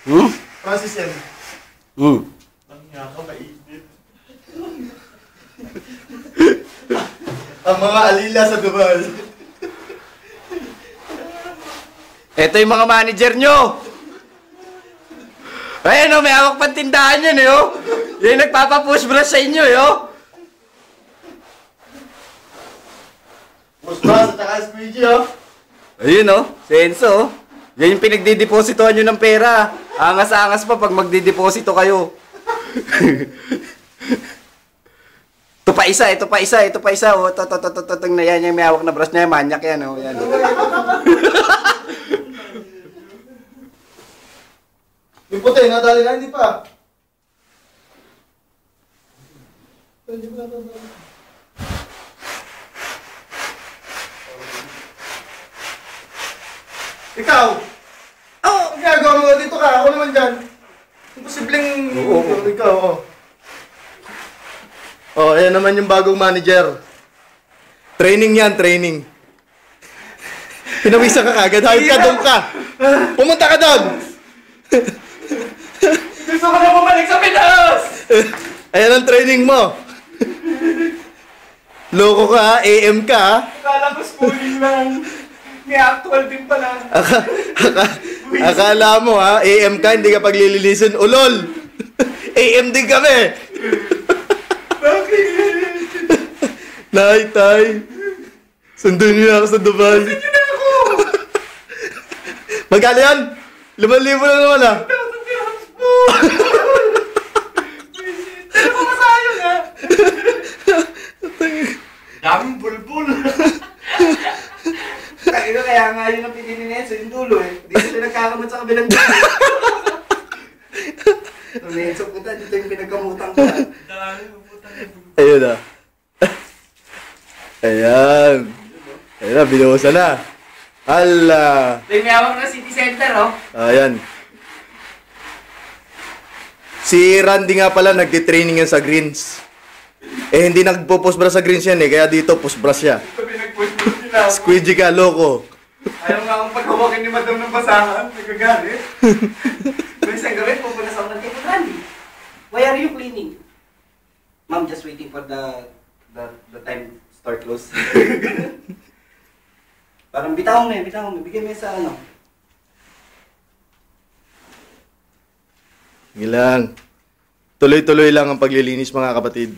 Hmm? Francis M. Ang nga ka, mainit. Ang mga alila sa Dubai. Ito yung mga manager nyo. Ayan o, may hawak pang tindahan yun eh oh. Yung nagpapapush brush sa inyo eh oh. Push brush at saka squeegee oh. Ayun oh, senso oh. Yan yung pinagdidepositohan nyo ng pera. Angas-angas pa pag magdideposito kayo. Ito pa isa, ito pa isa, ito pa isa oh. Ito na yan, yung may hawak na brush na yan, manyak yan oh. Yan. Yung puti, nadali na, hindi pa. Hindi pa nadali. Ikaw! Oh! Ang ginagawa mo dito ka, ako naman dyan. Imposibleng... Oo. Ikaw, oh. Oh, ayan naman yung bagong manager. Training yan, training. Pinawisa ka kagad, hayop ka, doon ka. Pumunta ka doon! Gusto ko na bumalik sa Pinas! Ayan ang training mo. Loko ka, AM ka. Akala ko schooling lang. May actual din pala. Akala mo ha, AM ka, hindi ka paglililisin. Ulol! AM din kami. Bakit? Nay, tay. Sundin niyo ako sa Dubai. Sundin niyo na ako! Magkano yan? 5,000 na naman ah. Pero pumasayo nga! Daming bulbul. Kaya nga yun ang pinili na yan sa yung dulo eh. Dito sila nagkakamot sa kabilang dulo. Tumenso puta, dito yung pinagkamutan ko. Ayun ah. Ayan. Ayan na, binuhusan na. Hala. Ito yung may hawak na city center oh. Ayan. Si Randy nga pala, nagtitraining yan sa greens. Eh, hindi nagpo-post-brush sa greens yan eh. Kaya dito, post-brush siya. Ito pinag-push-push nila ako. Squeegee ka, loko. Ayaw nga akong paghawakin ni Madam ng basahan. Nagagalit. May isang gawin, pupunas ako ng table, Randy. Why are you cleaning? Ma'am, just waiting for the time start close. Parang bitaw mo eh, bitaw mo. Bigyan mo yun sa ano. Sige lang. Tuloy-tuloy lang ang paglilinis mga kapatid.